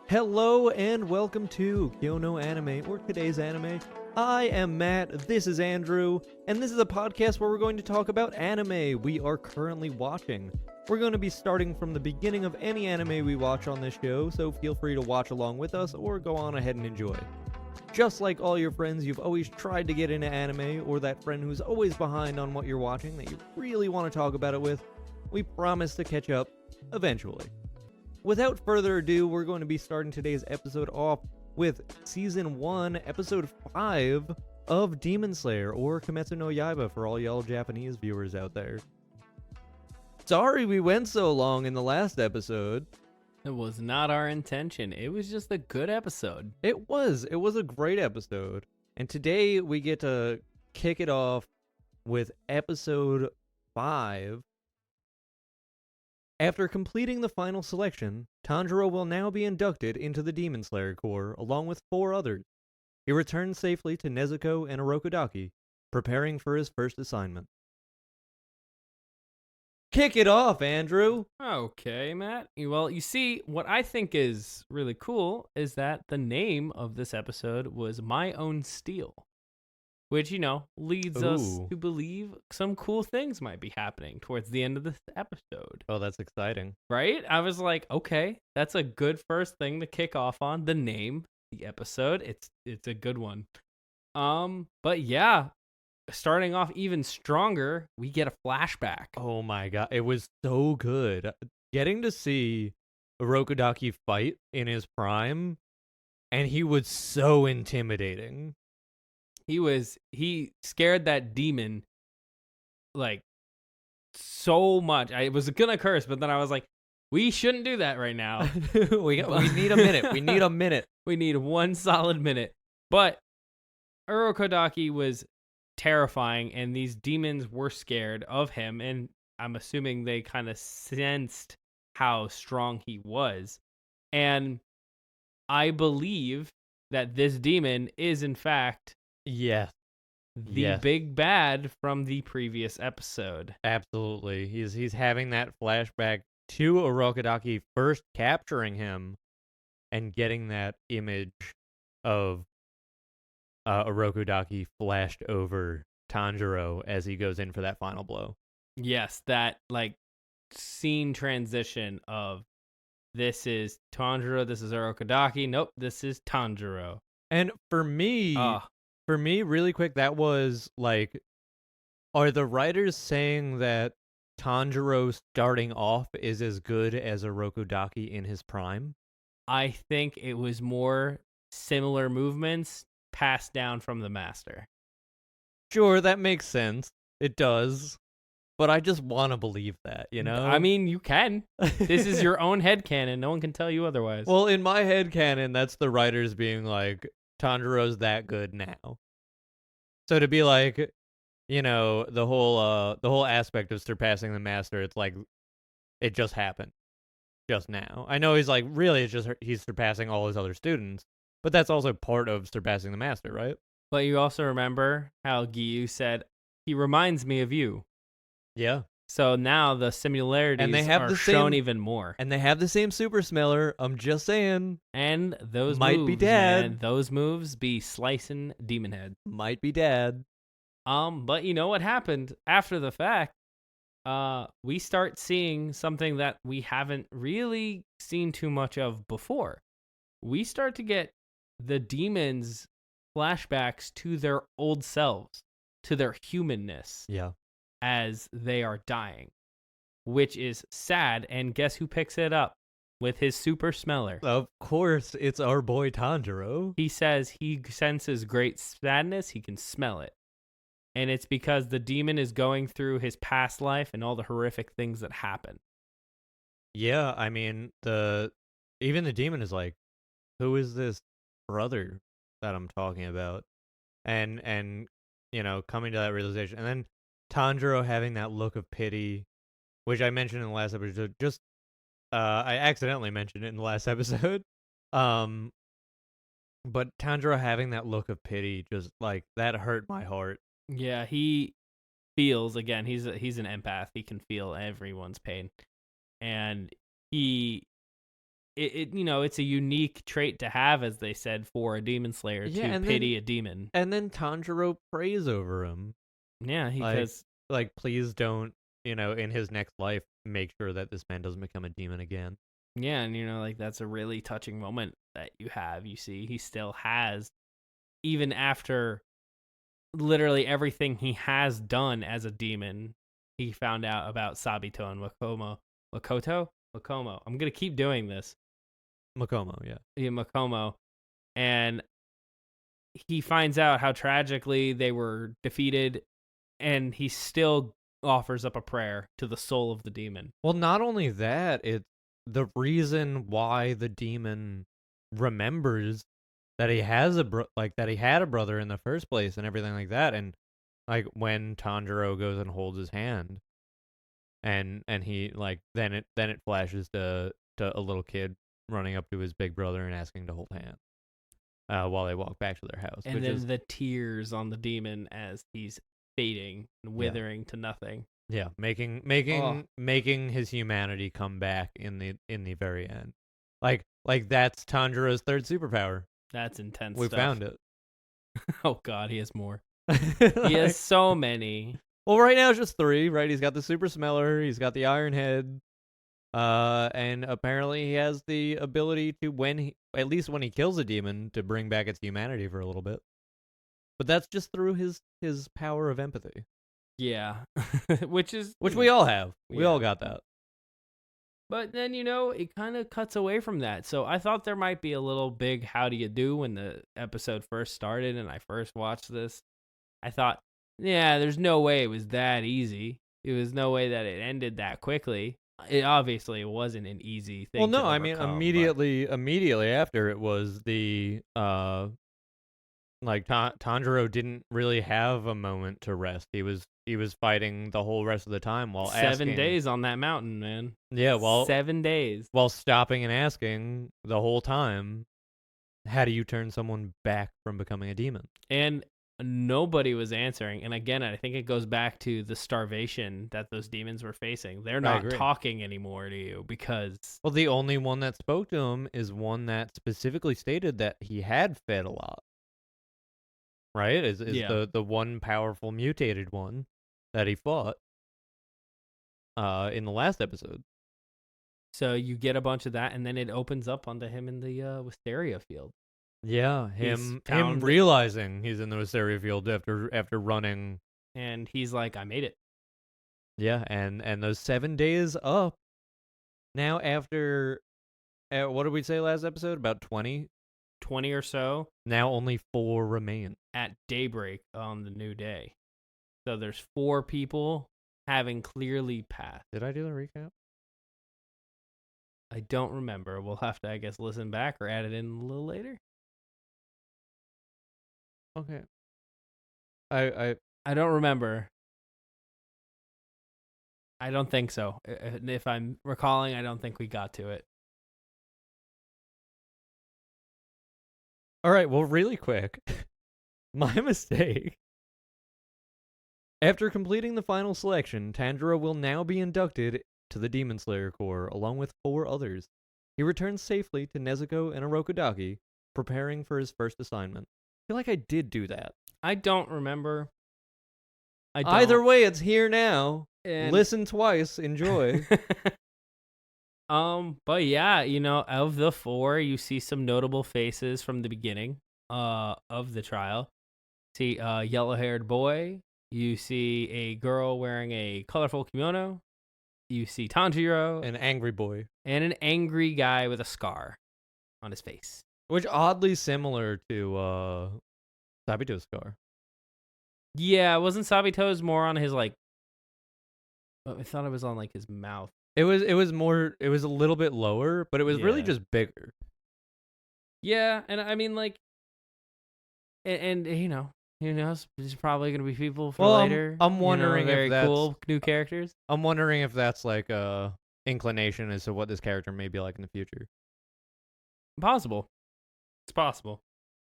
Hello and welcome to Kyou no Anime, or today's anime. I am Matt, this is Andrew, and this is a podcast where we're going to talk about anime we are currently watching. We're going to be starting from the beginning of any anime we watch on this show, so feel free to watch along with us or go on ahead and enjoy. Just like all your friends, you've always tried to get into anime, or that friend who's always behind on what you're watching that you really want to talk about it with, we promise to catch up eventually. Without further ado, we're going to be starting today's episode off with Season 1, Episode 5 of Demon Slayer, or Kimetsu no Yaiba for all y'all Japanese viewers out there. Sorry we went so long in the last episode. It was not our intention. It was just a good episode. It was a great episode. And today we get to kick it off with Episode 5. After completing the final selection, Tanjiro will now be inducted into the Demon Slayer Corps along with 4 others. He returns safely to Nezuko and Orokodaki, preparing for his first assignment. Kick it off, Andrew! Okay, Matt. Well, you see, what I think is really cool is that the name of this episode was My Own Steel, which, leads us to believe some cool things might be happening towards the end of this episode. Oh, that's exciting. Right? I was like, okay, that's a good first thing to kick off on. The name, the episode, it's a good one. But yeah, starting off even stronger, we get a flashback. Oh my god, it was so good. Getting to see Orokodaki fight in his prime, and he was so intimidating. He scared that demon like so much. I was gonna curse, but then I was like, we shouldn't do that right now. we need a minute. We need a minute. We need one solid minute. But Orokodaki was terrifying, and these demons were scared of him, and I'm assuming they kind of sensed how strong he was. And I believe that this demon is in fact yes, the big bad from the previous episode. Absolutely. He's having that flashback to Orokodaki first capturing him and getting that image of Orokodaki flashed over Tanjiro as he goes in for that final blow. Yes, that scene transition of this is Tanjiro, this is Orokodaki, nope, this is Tanjiro. And for me, really quick, that was like, are the writers saying that Tanjiro starting off is as good as Orokodaki in his prime? I think it was more similar movements passed down from the master. Sure, that makes sense. It does. But I just want to believe that, I mean, you can. This is your own headcanon. No one can tell you otherwise. Well, in my headcanon, that's the writers being like, Tanjiro's that good now. So to be like, the whole aspect of surpassing the master, it's like, it just happened. Just now. I know he's like, really, it's just he's surpassing all his other students. But that's also part of surpassing the master, right? But you also remember how Kyou said, he reminds me of you. Yeah. So now the similarities are shown even more. And they have the same super smeller. I'm just saying. And those might moves, be dad. Man, those moves be slicing demon head. Might be dad. But you know what happened after the fact? We start seeing something that we haven't really seen too much of before. We start to get the demons flashbacks to their old selves, to their humanness. Yeah. As they are dying, which is sad. And guess who picks it up with his super smeller? Of course, it's our boy Tanjiro. He says he senses great sadness. He can smell it. And it's because the demon is going through his past life and all the horrific things that happen. Yeah, I mean, even the demon is like, who is this brother that I'm talking about? And coming to that realization. And then Tanjiro having that look of pity, which I mentioned in the last episode. I accidentally mentioned it in the last episode. But Tanjiro having that look of pity, just like that hurt my heart. Yeah, he feels, again, he's an empath. He can feel everyone's pain. And he it's a unique trait to have, as they said, for a demon slayer to pity a demon. And then Tanjiro prays over him. Yeah, he Like, says, please don't, in his next life, make sure that this man doesn't become a demon again. yeah, and that's a really touching moment that you have. You see, he still has, even after literally everything he has done as a demon, he found out about Sabito and Makomo. I'm gonna keep doing this. Makomo, yeah. Yeah, Makomo. And he finds out how tragically they were defeated, and he still offers up a prayer to the soul of the demon. Well, not only that, it's the reason why the demon remembers that he has that he had a brother in the first place and everything like that. And like when Tanjiro goes and holds his hand, and he then it flashes to a little kid running up to his big brother and asking to hold hands while they walk back to their house. And then the tears on the demon as he's fading and withering to nothing. Yeah, making his humanity come back in the very end. Like that's Tanjiro's third superpower. That's intense. We stuff. found it. Oh God, he has more. He has so many. Well, right now it's just 3, right? He's got the super smeller, he's got the iron head, and apparently he has the ability to, at least when he kills a demon, to bring back its humanity for a little bit. But that's just through his power of empathy. Yeah, which we all have. We all got that. But then, it kind of cuts away from that. So I thought there might be a little big how do you do when the episode first started and I first watched this. I thought, yeah, there's no way it was that easy. There was no way that it ended that quickly. It obviously wasn't an easy thing. Well, no, to I mean, immediately after it was the Tanjiro didn't really have a moment to rest. He was fighting the whole rest of the time while 7 days on that mountain, man. Yeah, well, 7 days while stopping and asking the whole time, how do you turn someone back from becoming a demon? And nobody was answering. And again, I think it goes back to the starvation that those demons were facing. They're not talking anymore to you because... Well, the only one that spoke to him is one that specifically stated that he had fed a lot. Right? Is the one powerful mutated one that he fought in the last episode. So you get a bunch of that, and then it opens up onto him in the Wisteria field. Yeah, him realizing he's in the Wisteria field after running. And he's like, I made it. Yeah, and those 7 days up. Now after, what did we say last episode? About 20? 20 or so. Now only 4 remain. At daybreak on the new day. So there's 4 people having clearly passed. Did I do the recap? I don't remember. We'll have to, I guess, listen back or add it in a little later. Okay. I don't remember. I don't think so. If I'm recalling, I don't think we got to it. All right, well, really quick. My mistake. After completing the final selection, Tanjiro will now be inducted to the Demon Slayer Corps, along with 4 others. He returns safely to Nezuko and Orokodaki, preparing for his first assignment. I feel like I did do that. I don't remember. Either way, it's here now. And... Listen twice. Enjoy. But yeah, of the 4, you see some notable faces from the beginning of the trial. See a yellow-haired boy. You see a girl wearing a colorful kimono. You see Tanjiro. An angry boy. And an angry guy with a scar on his face. Which oddly similar to Sabito's scar. Yeah, wasn't Sabito's more on his, I thought it was on, his mouth. It was a little bit lower, but it was really just bigger. Yeah, and I mean, and who knows? There's probably going to be people for later. I'm wondering very if that's cool new characters. I'm wondering if that's a inclination as to what this character may be like in the future. Possible. It's possible.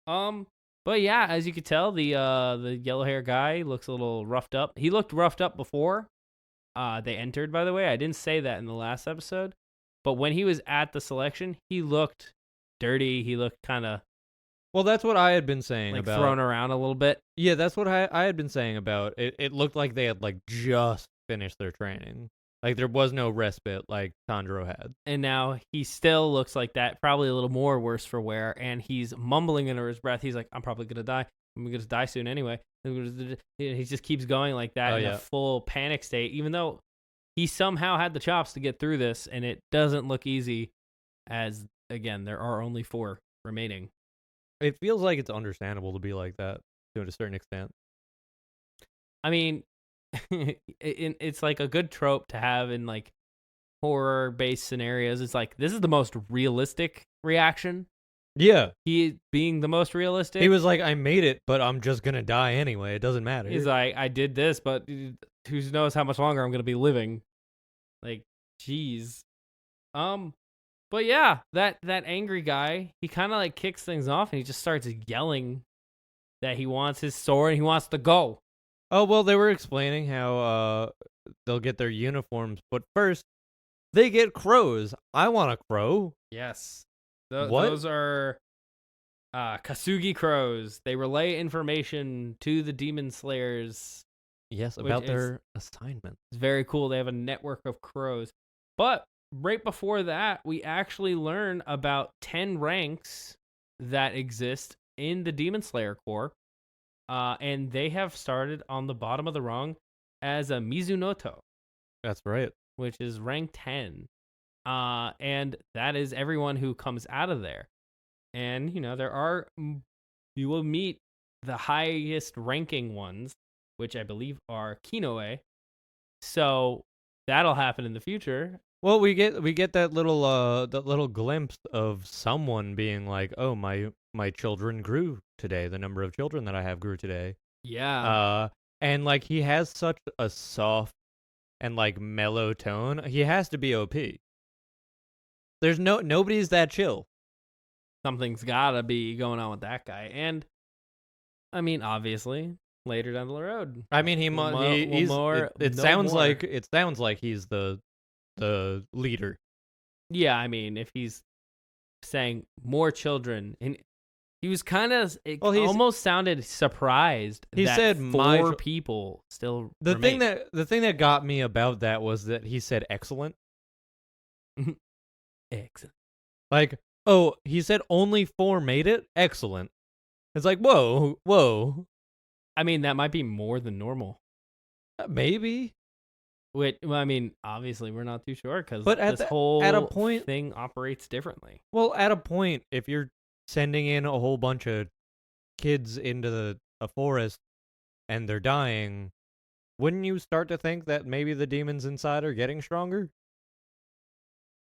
But yeah, as you could tell, the yellow hair guy looks a little roughed up. He looked roughed up before they entered, by the way. I didn't say that in the last episode, But when he was at the selection, he looked dirty. He looked kind of Well, that's what I had been saying like about. thrown around a little bit. Yeah, that's what I had been saying about it. It looked like they had like just finished their training. Like there was no respite like Tanjiro had. And now he still looks like that, probably a little more worse for wear. And he's mumbling under his breath. He's like, I'm probably going to die. I'm going to die soon anyway. He just keeps going like that in a full panic state, even though he somehow had the chops to get through this. And it doesn't look easy as, again, there are only 4 remaining. It feels like it's understandable to be like that to a certain extent. I mean, it's like a good trope to have in like horror-based scenarios. It's like, this is the most realistic reaction. Yeah. He being the most realistic. He was like, I made it, but I'm just going to die anyway. It doesn't matter. He's like, I did this, but who knows how much longer I'm going to be living. Like, jeez. But yeah, that angry guy, he kind of like kicks things off and he just starts yelling that he wants his sword and he wants to go. Oh, well, they were explaining how they'll get their uniforms, but first, they get crows. I want a crow. Yes. What? Those are Kasugi crows. They relay information to the demon slayers. Yes, about their assignment. It's very cool. They have a network of crows. But right before that, we actually learn about 10 ranks that exist in the Demon Slayer Corps. And they have started on the bottom of the rung as a Mizunoto. That's right. Which is rank 10. And that is everyone who comes out of there. And, you know, you will meet the highest ranking ones, which I believe are Kinoe. So that'll happen in the future. Well, we get that little glimpse of someone being like, "Oh, my children grew today. The number of children that I have grew today." Yeah. And like he has such a soft and like mellow tone. He has to be OP. There's nobody's that chill. Something's gotta be going on with that guy. And I mean, obviously, later down the road. I mean, it sounds like he's the leader. Yeah, I mean, if he's saying more children, and he was kind of, almost sounded surprised. He said 4 people still. The thing that got me about that was that he said excellent. Excellent. Like, oh, he said only 4 made it. Excellent. It's like, whoa. I mean, that might be more than normal. Maybe. Well, I mean, obviously, we're not too sure because this whole thing operates differently. Well, at a point, if you're sending in a whole bunch of kids into a forest and they're dying, wouldn't you start to think that maybe the demons inside are getting stronger?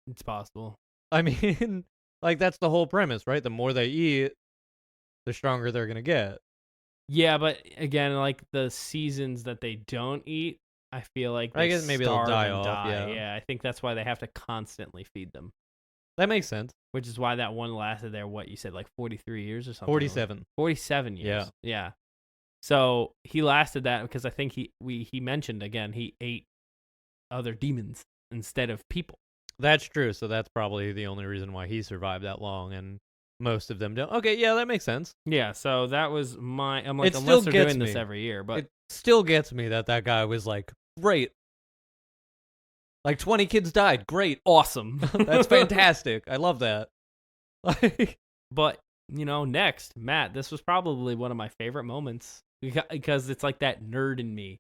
It's possible. I mean, like, that's the whole premise, right? The more they eat, the stronger they're going to get. Yeah, but again, like the seasons that they don't eat, I feel like I guess maybe they'll die off. Yeah, I think that's why they have to constantly feed them. That makes sense. Which is why that one lasted there, what you said, like 43 years or something? 47. 47 years. Yeah. So he lasted that because I think he mentioned, again, he ate other demons instead of people. That's true. So that's probably the only reason why he survived that long, and most of them don't. Okay, yeah, that makes sense. Yeah, so that was I'm like, unless they're doing this every year, but it still gets me that guy was like, great. Like 20 kids died. Great. Awesome. That's fantastic. I love that. But, you know, next, Matt, this was probably one of my favorite moments because it's like that nerd in me.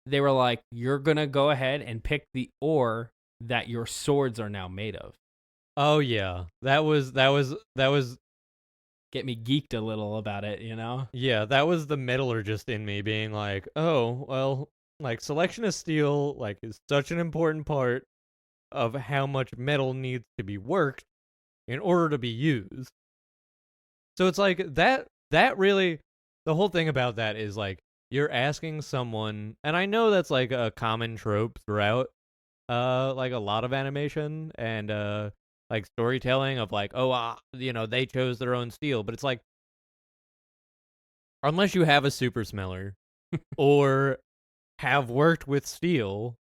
They were like, you're going to go ahead and pick the ore that your swords are now made of. Oh yeah. That was get me geeked a little about it, you know? Yeah, that was the metallurgist in me being like, "Oh, well, like selection of steel like is such an important part of how much metal needs to be worked in order to be used." So it's like that really, the whole thing about that is like you're asking someone, and I know that's like a common trope throughout like a lot of animation and like storytelling of like, oh, you know, they chose their own steel, but it's like, unless you have a super smeller or have worked with steel,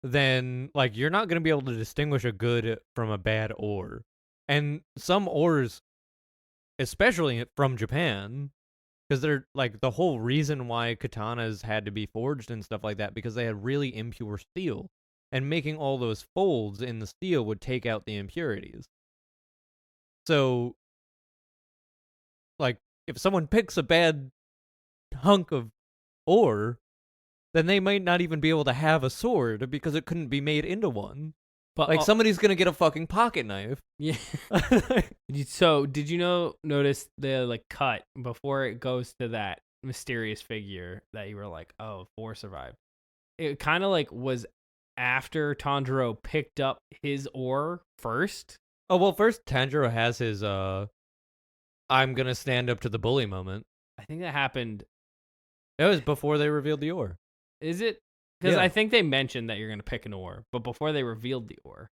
then like you're not gonna be able to distinguish a good from a bad ore. And some ores, especially from Japan, because they're like the whole reason why katanas had to be forged and stuff like that, because they had really impure steel. And making all those folds in the steel would take out the impurities. So, like, if someone picks a bad hunk of ore, then they might not even be able to have a sword because it couldn't be made into one. But Like, somebody's gonna get a fucking pocket knife. yeah. So did you notice the like cut before it goes to that mysterious figure that you were like, oh, 4 survived? It kind of like was after Tanjiro picked up his ore first. Oh, well, first Tanjiro has his, I'm gonna stand up to the bully moment. I think that happened. That was before they revealed the ore. Is it? Because Yeah. I think they mentioned that you're going to pick an ore, but before they revealed the ore.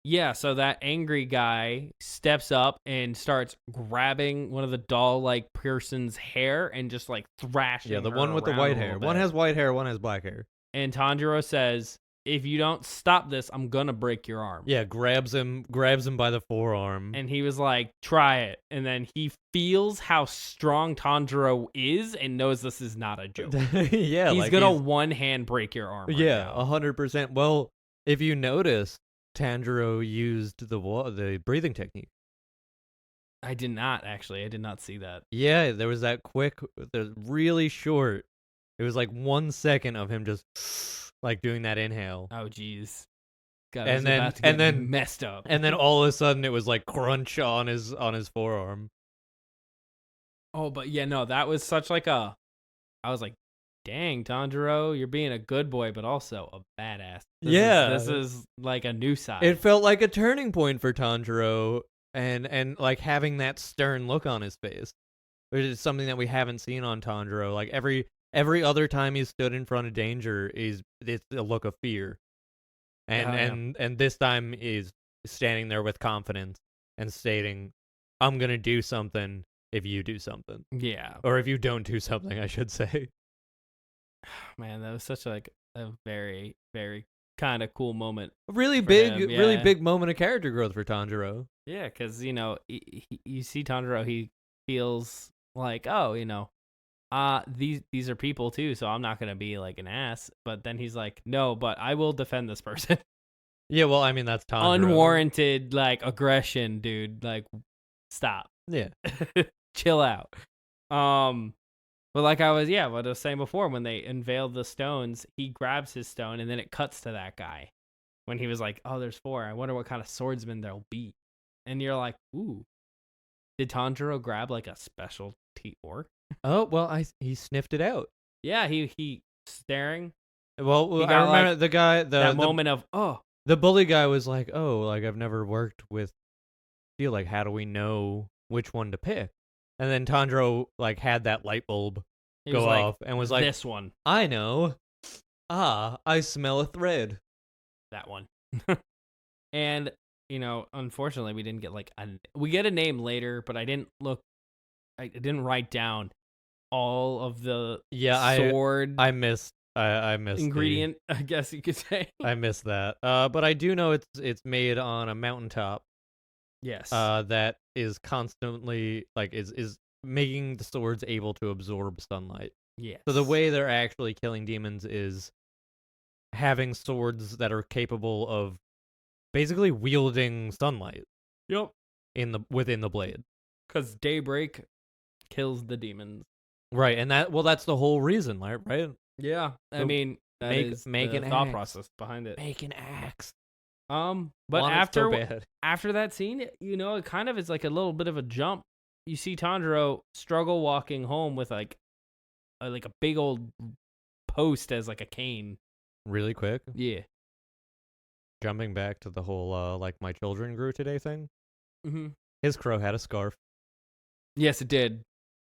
Yeah, so that angry guy steps up and starts grabbing one of the doll-like person's hair and just like thrashing. Yeah, the her one with the around a white little hair. bit. One has white hair, one has black hair. And Tanjiro says, if you don't stop this, I'm gonna break your arm. Yeah, grabs him by the forearm. And he was like, try it. And then he feels how strong Tanjiro is and knows this is not a joke. Yeah, he's like gonna one hand break your arm. Yeah, right now. 100%. Well, if you notice, Tanjiro used the breathing technique. I did not actually. I did not see that. Yeah, there was that really short. It was like 1 second of him just like doing that inhale. Oh jeez. And then messed up. And then all of a sudden it was like crunch on his forearm. Oh, but yeah, no, that was such like I was like, dang, Tanjiro, you're being a good boy, but also a badass. This is like a new side. It felt like a turning point for Tanjiro, and like having that stern look on his face, which is something that we haven't seen on Tanjiro. Like every other time he's stood in front of danger, it's a look of fear, and this time is standing there with confidence and stating, "I'm gonna do something if you do something." Yeah, or if you don't do something, I should say. Man, that was such like a very, very kind of cool moment. Really him, big moment of character growth for Tanjiro. Yeah, because you see Tanjiro, he feels like, oh, these are people too, so I'm not gonna be like an ass. But then he's like, no, but I will defend this person. Yeah, well, I mean that's Tanjiro. Unwarranted like aggression, dude. Like, stop. Yeah, chill out. But like what I was saying before, when they unveiled the stones, he grabs his stone and then it cuts to that guy when he was like, oh, there's 4. I wonder what kind of swordsman there'll be. And you're like, ooh, did Tanjiro grab like a specialty ore? Oh, well, he sniffed it out. Yeah, he staring. Well, He I got, remember like, the guy, the moment of, oh. The bully guy was like, oh, like I've never worked with steel. Like, how do we know which one to pick? And then Tanjiro like had that light bulb go off and was like, this one. I know. I smell a thread. That one. And, unfortunately we didn't get we get a name later, but I didn't write down all of the sword I missed ingredient, I guess you could say. I missed that. But I do know it's made on a mountaintop. Yes. That is constantly is making the swords able to absorb sunlight. Yes. So the way they're actually killing demons is having swords that are capable of basically wielding sunlight. Yep. Within the blade. Because daybreak kills the demons. Right, and that's the whole reason, right? Yeah. So I mean, make an the thought axe. process behind it. Make an axe. But after that scene, it kind of is like a little bit of a jump. You see Tanjiro struggle walking home with like a big old post as like a cane. Really quick. Yeah. Jumping back to the whole like my children grew today thing. Mm-hmm. His crow had a scarf. Yes, it did.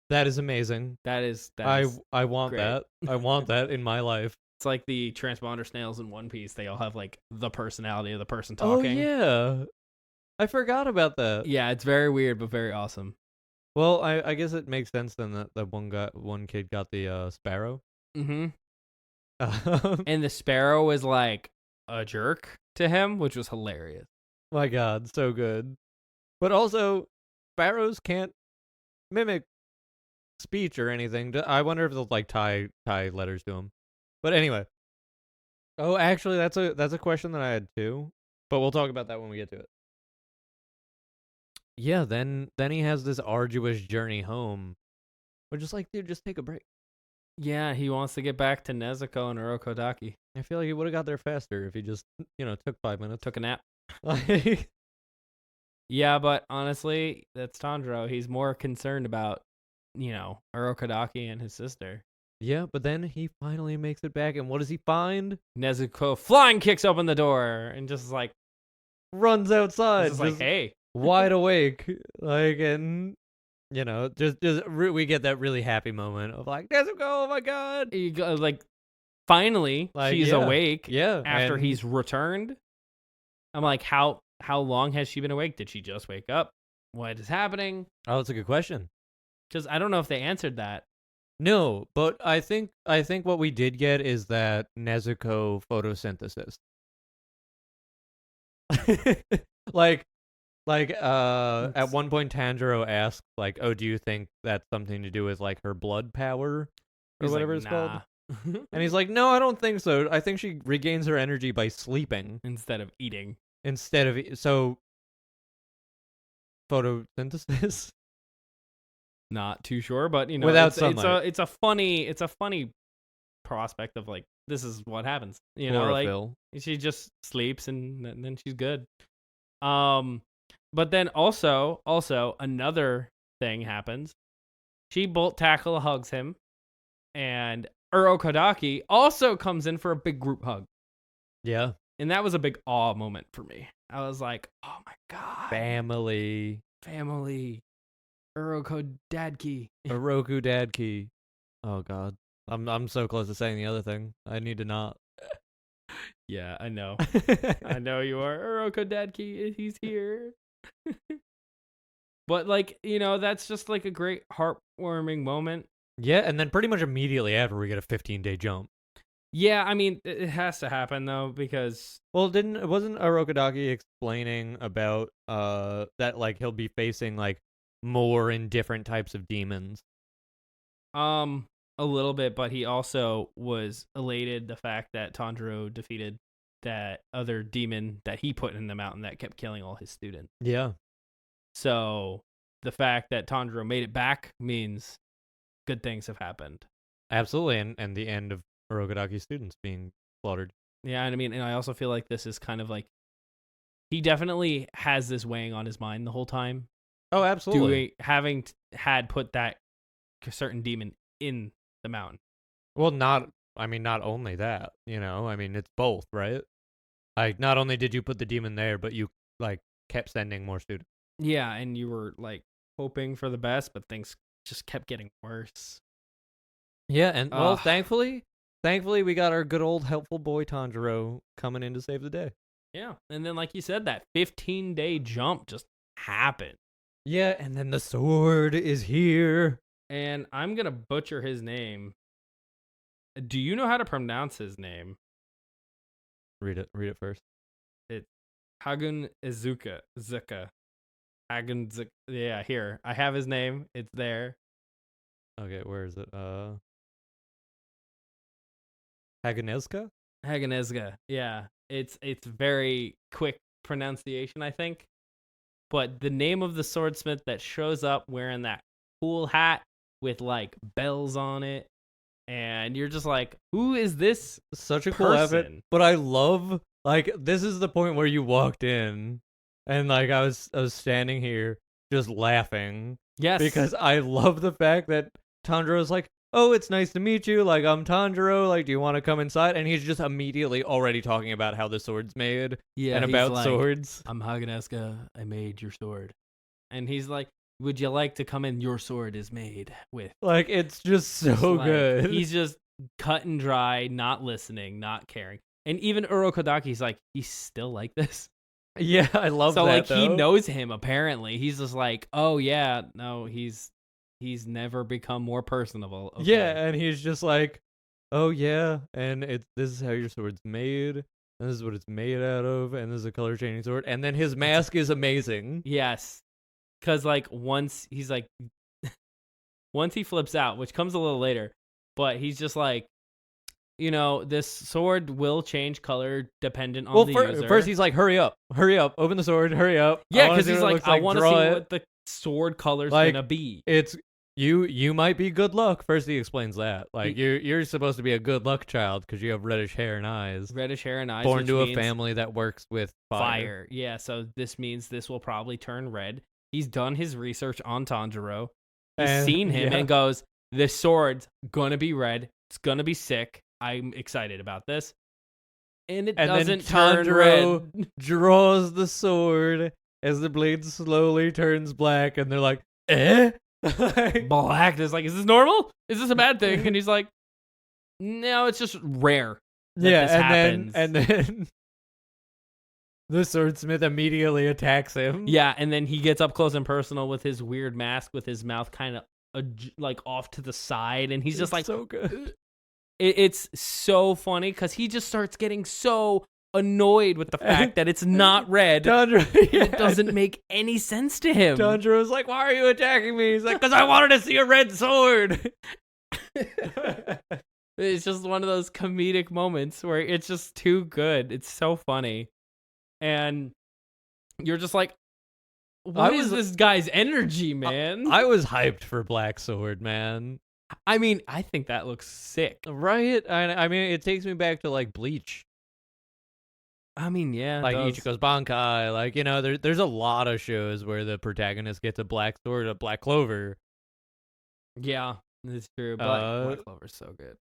That is amazing. I want great. that. I want that in my life. It's like the transponder snails in One Piece. They all have like the personality of the person talking. Oh yeah. I forgot about that. Yeah, it's very weird but very awesome. Well, I guess it makes sense then that one kid got the sparrow. Mm-hmm. And the sparrow was like a jerk to him, which was hilarious. My God, so good. But also, sparrows can't mimic speech or anything. I wonder if they'll like tie letters to them. But anyway. Oh, actually, that's a question that I had too. But we'll talk about that when we get to it. Yeah, then he has this arduous journey home. We're just like, dude, just take a break. Yeah, he wants to get back to Nezuko and Urokodaki. I feel like he would have got there faster if he just, took 5 minutes. Took a nap. Like, Yeah, but honestly, that's Tanjiro. He's more concerned about, Urokodaki and his sister. yeah, but then he finally makes it back, and what does he find? Nezuko flying kicks open the door and just like Runs outside, just like, hey, wide awake, like, and we get that really happy moment of like, Nezuko, oh my God, finally like, she's awake. Yeah, after and he's returned. I'm like, how long has she been awake? Did she just wake up? What is happening? Oh, that's a good question. Because I don't know if they answered that. No, but I think what we did get is that Nezuko photosynthesis. like at one point Tanjiro asked like, "Oh, do you think that's something to do with like her blood power or He's whatever like, it's called?" nah. And he's like, "No, I don't think so. I think she regains her energy by sleeping Instead of eating. So photosynthesis." Not too sure, but Without sunlight. it's a funny prospect of like, this is what happens. Chlorophyll. Like she just sleeps and then she's good. But then also another thing happens. She bolt tackle hugs him, and Urokodaki also comes in for a big group hug. Yeah. And that was a big awe moment for me. I was like, oh my God. Family. Urokodaki. Oroku Dadki. Oh God. I'm so close to saying the other thing. I need to not. Yeah, I know. I know you are. Urokodaki, he's here. But like, that's just like a great heartwarming moment. Yeah, and then pretty much immediately after we get a 15-day jump. Yeah, I mean, it has to happen though, because wasn't Urokodaki explaining about that like he'll be facing like more and different types of demons? A little bit, but he also was elated the fact that Tanjiro defeated that other demon that he put in the mountain that kept killing all his students. Yeah. So the fact that Tanjiro made it back means good things have happened. Absolutely, and the end of Urokodaki's students being slaughtered. Yeah, and I mean, and I also feel like this is kind of like, he definitely has this weighing on his mind the whole time. Oh, absolutely. Having had put that certain demon in the mountain. Well, not only that, it's both, right? Like, not only did you put the demon there, but you like kept sending more students. Yeah, and you were like hoping for the best, but things just kept getting worse. Yeah, and well, thankfully we got our good old helpful boy Tanjiro coming in to save the day. Yeah, and then like you said, that 15-day jump just happened. Yeah, and then the sword is here. And I'm going to butcher his name. Do you know how to pronounce his name? Read it first. It's Hagun Izuka. Hagun Zuka. Yeah, here. I have his name. It's there. Okay, where is it? Hagunezka? Hagunezka. Yeah. It's very quick pronunciation, I think. But the name of the swordsmith that shows up wearing that cool hat with like bells on it, and you're just like, who is this? Such a cool outfit. But I love, like, this is the point where you walked in and like I was standing here just laughing. Yes, because I love the fact that Tanjiro's like, oh, it's nice to meet you, like, I'm Tanjiro, like, do you want to come inside? And he's just immediately already talking about how the sword's made. Yeah, and about like, swords. I'm Hagunezka, I made your sword. And he's like, would you like to come in? Your sword is made with. Like, it's just so good. He's just cut and dry, not listening, not caring. And even Urokodaki's like, he's still like this. Yeah, I love that. So like, he knows him apparently. He's just like, oh yeah, no, he's never become more personable. Okay. Yeah, and he's just like, oh yeah, and this is how your sword's made, and this is what it's made out of, and this is a color changing sword, and then his mask is amazing. Yes. Because, like, once he's like, once he flips out, which comes a little later, but he's just like, this sword will change color dependent on the user. First he's like, hurry up, open the sword, hurry up. Yeah, because he's like, I want to see what the sword color's like, gonna be. It's you might be good luck. First he explains that, like, you're supposed to be a good luck child because you have reddish hair and eyes. Born to a family that works with fire. Yeah, so this means this will probably turn red. He's done his research on Tanjiro. He's seen him and goes, this sword's gonna be red. It's gonna be sick. I'm excited about this. And it doesn't turn red. Draws the sword as the blade slowly turns black, and they're like, eh? Black. There's like, is this normal? Is this a bad thing? And he's like, no, it's just rare. This happens. Then the swordsmith immediately attacks him. Yeah, and then he gets up close and personal with his weird mask, with his mouth kind of like off to the side, and he's just like, so good. It's so funny because he just starts getting so annoyed with the fact that it's not red. It doesn't make any sense to him. Tanjiro's like, why are you attacking me? He's like, because I wanted to see a red sword. It's just one of those comedic moments where it's just too good. It's so funny. And you're just like, what is this guy's energy, man? I was hyped for Black Sword, man. I mean, I think that looks sick. Right? I mean, it takes me back to, like, Bleach. I mean, yeah. Like Ichigo's Bankai. Like, there's a lot of shows where the protagonist gets a black sword, a black clover. Yeah, it's true. Black Clover's so good.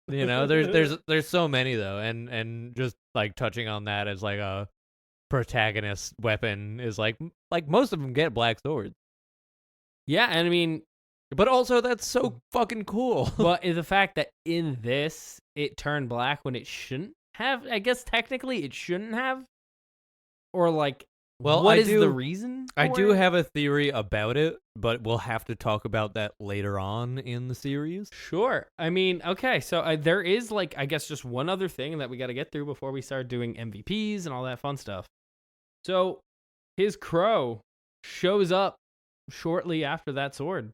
There's so many, though. And just, like, touching on that as, like, a protagonist weapon is, like most of them get black swords. Yeah, and I mean... But also, that's so fucking cool. But the fact that in this, it turned black when it shouldn't have, I guess technically it shouldn't have. Or like, what is the reason? I do have a theory about it, but we'll have to talk about that later on in the series. Sure. I mean, okay, so there is, like, I guess just one other thing that we got to get through before we start doing MVPs and all that fun stuff. So, his crow shows up shortly after that sword.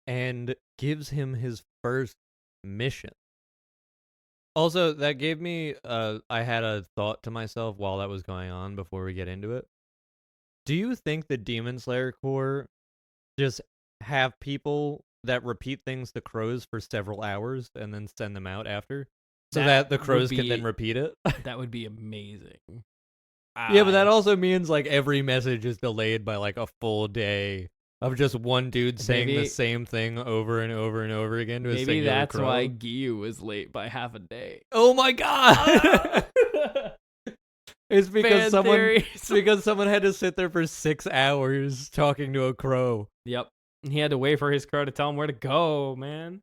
And gives him his first mission. Also, that gave me, I had a thought to myself while that was going on before we get into it. Do you think the Demon Slayer Corps just have people that repeat things to crows for several hours and then send them out after? So that the crows can then repeat it? That would be amazing. Yeah, but that also means, like, every message is delayed by, like, a full day of just one dude saying the same thing over and over and over again to a singular crow. Maybe that's why Kyou was late by half a day. Oh my god! It's because someone had to sit there for 6 hours talking to a crow. Yep. He had to wait for his crow to tell him where to go, man.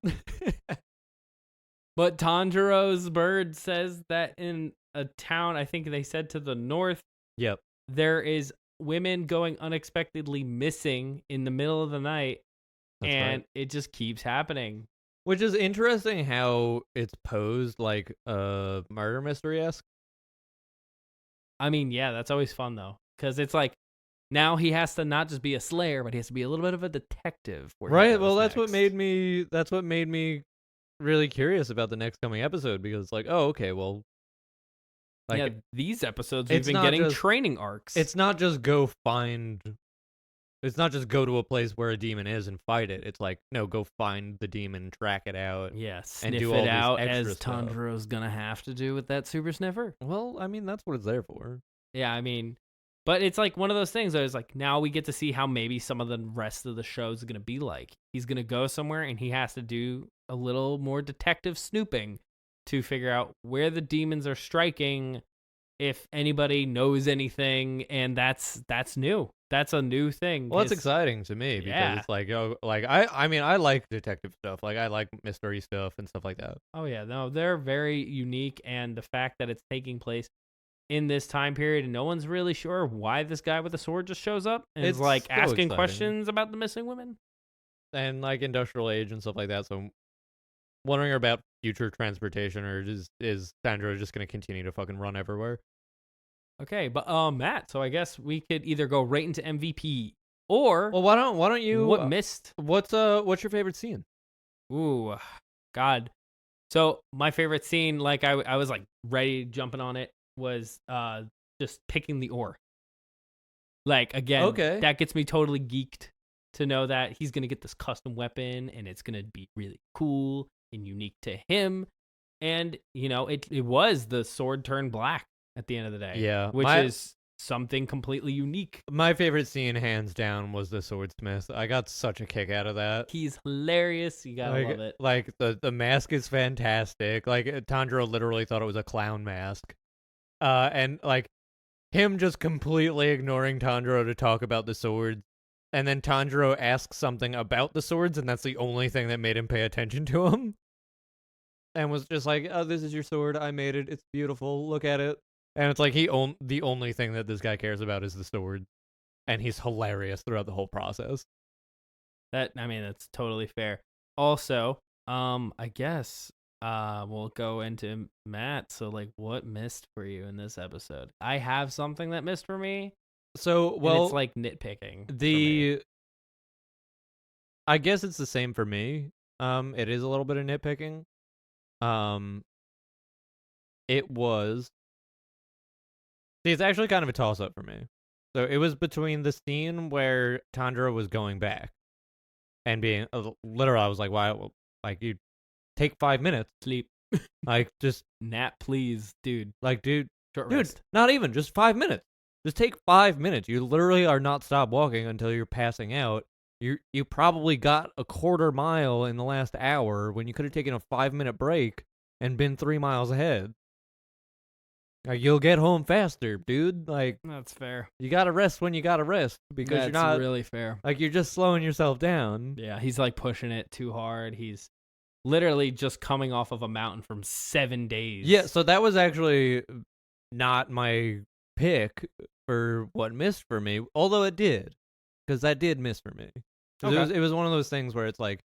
But Tanjiro's bird says that in a town, I think they said to the north, yep, there is women going unexpectedly missing in the middle of the night. That's and right. It just keeps happening. Which is interesting how it's posed like a murder mystery-esque. I mean, yeah, that's always fun, though. Because it's like, now he has to not just be a slayer, but he has to be a little bit of a detective. Right, well, that's what made me really curious about the next coming episode. Because it's like, oh, okay, well, like, yeah, these episodes we've been getting training arcs. It's not just go to a place where a demon is and fight it. It's like, no, go find the demon, track it out. Yeah, and sniff do it all out as Tanjiro's gonna have to do with that super sniffer. Well, I mean, that's what it's there for. Yeah, I mean, but it's like one of those things where it's like, now we get to see how maybe some of the rest of the show is gonna be like. He's gonna go somewhere and he has to do a little more detective snooping to figure out where the demons are striking, if anybody knows anything, and that's new. That's a new thing. Well, it's exciting to me because it's like, I mean, I like detective stuff. Like, I like mystery stuff and stuff like that. Oh yeah, no, they're very unique, and the fact that it's taking place in this time period and no one's really sure why this guy with a sword just shows up and is like asking questions about the missing women. And like industrial age and stuff like that, so wondering about future transportation, or is Tanjiro just gonna continue to fucking run everywhere? Okay, but Matt, so I guess we could either go right into MVP or Well, why don't you? what missed? What's your favorite scene? Ooh, God. So my favorite scene, like I was like ready jumping on it, was just picking the ore. Like again, Okay. that gets me totally geeked to know that he's gonna get this custom weapon and it's gonna be really cool and unique to him. And it was the sword turned black at the end of the day. Yeah, Which is something completely unique. My favorite scene, hands down, was the swordsmith. I got such a kick out of that. He's hilarious. You gotta love it. Like the mask is fantastic. Like Tanjiro literally thought it was a clown mask. And like him just completely ignoring Tanjiro to talk about the swords. And then Tanjiro asks something about the swords, and that's the only thing that made him pay attention to him. And was just like, "Oh, this is your sword. I made it. It's beautiful. Look at it." And it's like the only thing that this guy cares about is the sword, and he's hilarious throughout the whole process. That's totally fair. Also, I guess we'll go into Matt. So like, what missed for you in this episode? I have something that missed for me. So and it's like nitpicking. I guess it's the same for me. It is a little bit of nitpicking. It was. See, it's actually kind of a toss-up for me. So it was between the scene where Tanjiro was going back and being literally, I was like, "Why? Like, you take 5 minutes, Sleep, like just nap, please, dude. like, dude, Short rest. not even just 5 minutes. Just take 5 minutes. You literally are not stop walking until you're passing out. You probably got a quarter mile in the last hour when you could have taken a 5-minute break and been 3 miles ahead. Like, you'll get home faster, dude. Like, That's fair. you gotta rest when you gotta rest because That's you're not really fair. like you're just slowing yourself down. Yeah, he's like pushing it too hard. He's literally just coming off of a mountain from 7 days. Yeah, so that was actually not my pick for what missed for me, although it did, because that did miss for me. Okay. It was one of those things where it's like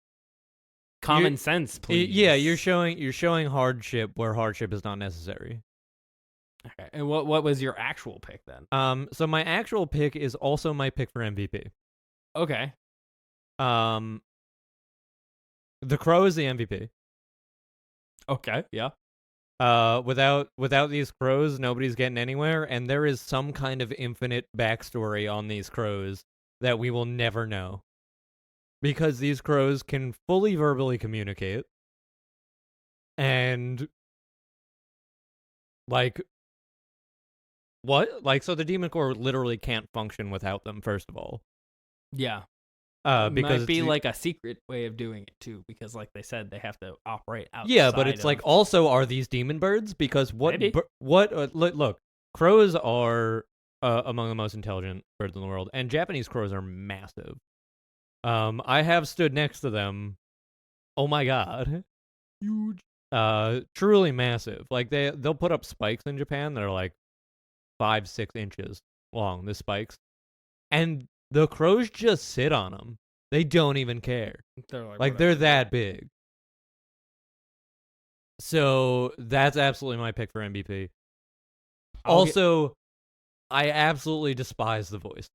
Common sense, please. Yeah, you're showing hardship where hardship is not necessary. Okay. And what was your actual pick then? So my actual pick is also my pick for MVP. Okay. The Crow is the MVP. Okay. Yeah. Without these crows, nobody's getting anywhere, and there is some kind of infinite backstory on these crows that we will never know. Because these crows can fully verbally communicate. And like what? Like, so the Demon Core literally can't function without them, first of all. Yeah. Because might be like a secret way of doing it too, because like they said, they have to operate outside. Yeah, but it's like, also, are these demon birds? Because look, crows are among the most intelligent birds in the world, and Japanese crows are massive. I have stood next to them. Oh my god, huge. Truly massive. Like they'll put up spikes in Japan that are like 5-6 inches long. The spikes, and the crows just sit on them. They don't even care. They're like they're that big. So that's absolutely my pick for MVP. I absolutely despise the voice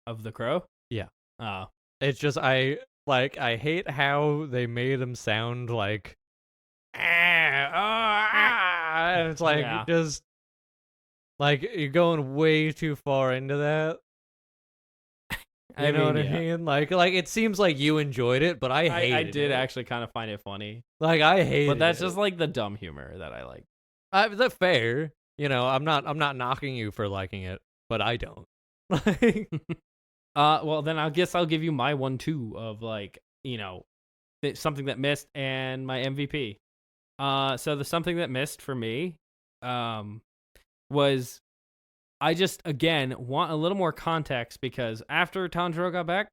of the crow. Yeah. Oh. It's just I hate how they made him sound like and it's like just like you're going way too far into that. You know what I mean? Like it seems like you enjoyed it, but I hated it. I did actually kind of find it funny. Like I hate it. But that's just like the dumb humor that I like. That's fair. You know, I'm not knocking you for liking it, but I don't. Well, then I guess I'll give you my 1-2 of like, something that missed and my MVP. So the something that missed for me, was I just, again, want a little more context because after Tanjiro got back,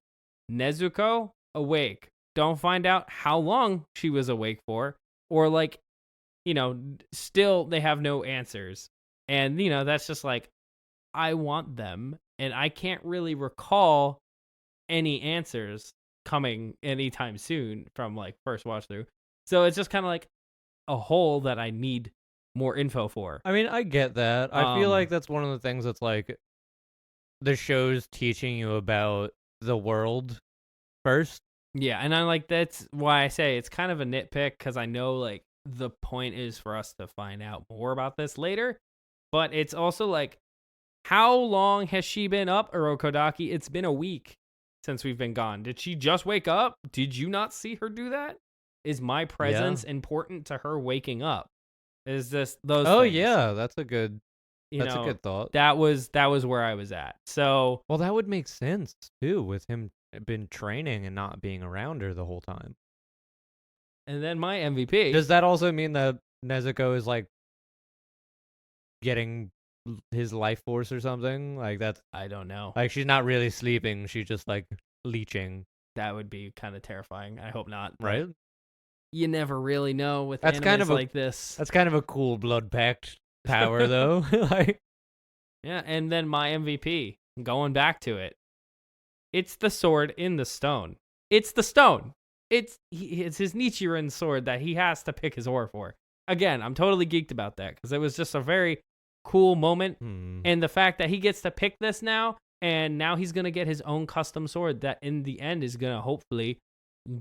Nezuko awake. Don't find out how long she was awake for, or like, still they have no answers. And, that's just like, I want them. And I can't really recall any answers coming anytime soon from like first watch through. So it's just kind of like, a hole that I need more info for. I mean, I get that. I feel Um, like that's one of the things that's like the show's teaching you about the world first. Yeah, and I like that's why I say it's kind of a nitpick because I know like the point is for us to find out more about this later, but it's also like how long has she been up, Urokodaki? It's been a week since we've been gone. Did she just wake up? Did you not see her do that? Is my presence important to her waking up? Is this those Oh things? yeah, that's a good You that's a know, good thought. that was where I was at. So, Well, that would make sense too with him been training and not being around her the whole time. and then my MVP. Does that also mean that Nezuko is like getting his life force or something? Like that's I don't know. like she's not really sleeping, she's just like leeching, That would be kind of terrifying. I hope not. but right? You never really know with That's animes kind of like this. That's kind of a cool blood pact power though. Like Yeah, and then my MVP, going back to it. It's the sword in the stone. It's the stone. It's his Nichiren sword that he has to pick his ore for. Again, I'm totally geeked about that because it was just a very cool moment. And the fact that he gets to pick this now, and now he's going to get his own custom sword that in the end is going to hopefully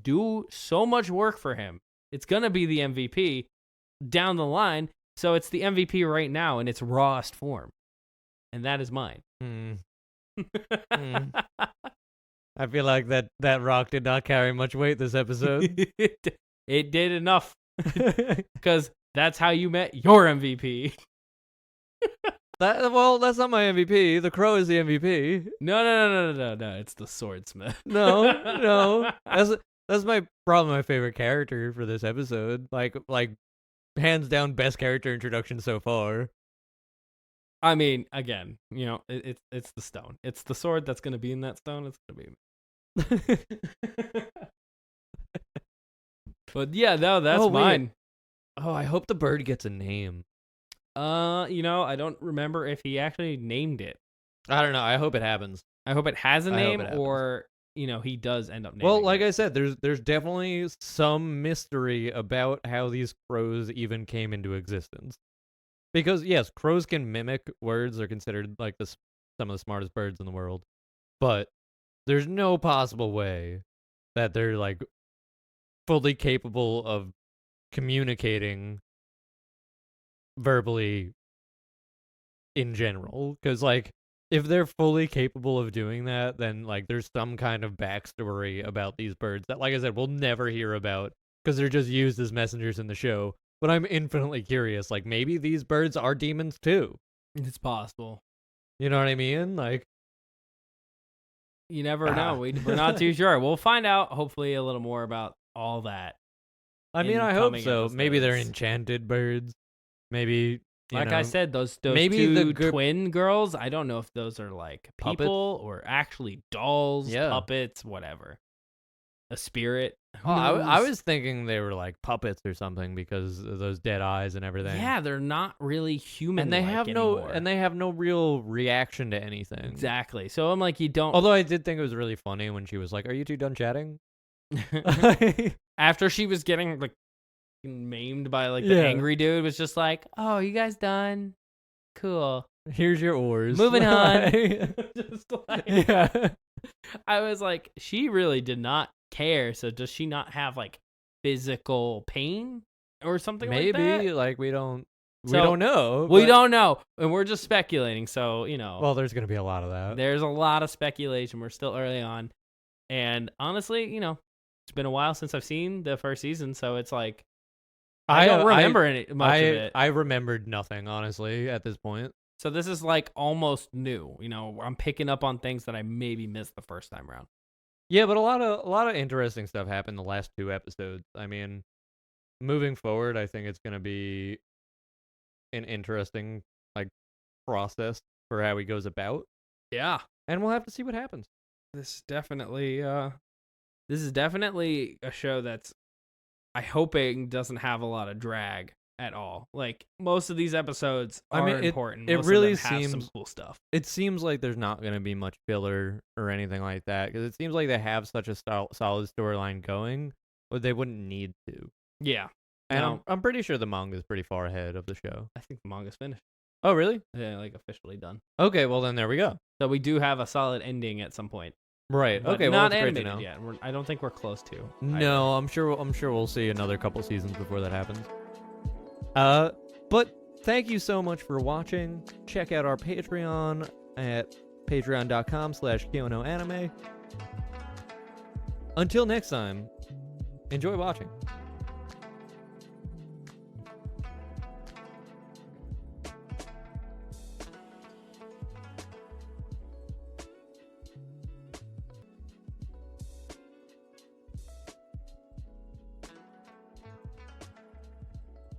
do so much work for him. It's going to be the MVP down the line. So it's the MVP right now in its rawest form. And that is mine. I feel like that rock did not carry much weight this episode. It did enough. Because that's how you met your MVP. Well, that's not my MVP. The crow is the MVP. No. It's the swordsmith. No. That's my probably my favorite character for this episode. Like hands down best character introduction so far. I mean, again, it's the stone. It's the sword that's going to be in that stone. It's going to be. But yeah, no, that's mine. Oh, I hope the bird gets a name. I don't remember if he actually named it. I don't know. I hope it happens. I hope it has a name, it happens. or he does end up naming Well, like it. I said, there's definitely some mystery about how these crows even came into existence. Because yes, crows can mimic words; they're considered like some of the smartest birds in the world. But there's no possible way that they're like fully capable of communicating verbally in general. Because like if they're fully capable of doing that, then like there's some kind of backstory about these birds that, like I said, we'll never hear about because they're just used as messengers in the show. But I'm infinitely curious. Like maybe these birds are demons too. It's possible. You know what I mean? Like You never know. We're not too sure. We'll find out hopefully a little more about all that. I mean, I hope incoming so. Maybe they're episodes. enchanted birds. Maybe I said, those maybe two the twin girls, I don't know if those are like Puppets? people or actually dolls, Yeah. puppets, whatever. A spirit. Who Oh, I knows? was thinking they were like puppets or something because of those dead eyes and everything. Yeah, they're not really human. and they have no real reaction to anything. Exactly. So I'm like, you don't. Although I did think it was really funny when she was like, "Are you two done chatting?" After she was getting like maimed by like Yeah. the angry dude, was just like, oh, you guys done? Cool. Here's your oars. Moving on. Just like, Yeah. I was like, she really did not care. So does she not have like physical pain or something like that? Maybe like we don't So, know. We but- don't know. And we're just speculating. So, Well, there's gonna be a lot of that. there's a lot of speculation. We're still early on. And honestly, it's been a while since I've seen the first season. So it's like, I don't remember much of it. I remembered nothing, honestly, at this point. So this is like almost new. I'm picking up on things that I maybe missed the first time around. Yeah, but a lot of interesting stuff happened the last 2 episodes. I mean, moving forward, I think it's gonna be an interesting like process for how he goes about, Yeah. and we'll have to see what happens. This is definitely a show that's I'm hoping doesn't have a lot of drag at all. Like most of these episodes are important. It Most really of them have some seems cool stuff. It seems like there's not going to be much filler or anything like that because it seems like they have such a solid storyline going, but they wouldn't need to. Yeah. And No. I'm pretty sure the manga is pretty far ahead of the show. I think the manga's finished. Oh, really? Yeah, like officially done. Okay, well then there we go. So we do have a solid ending at some point. Right. But Okay. Well, not that's great to animated know. yet. I don't think we're close to. No, I'm sure we'll see another couple seasons before that happens. But thank you so much for watching. Check out our Patreon at patreon.com/KyonoAnime. Until next time, enjoy watching.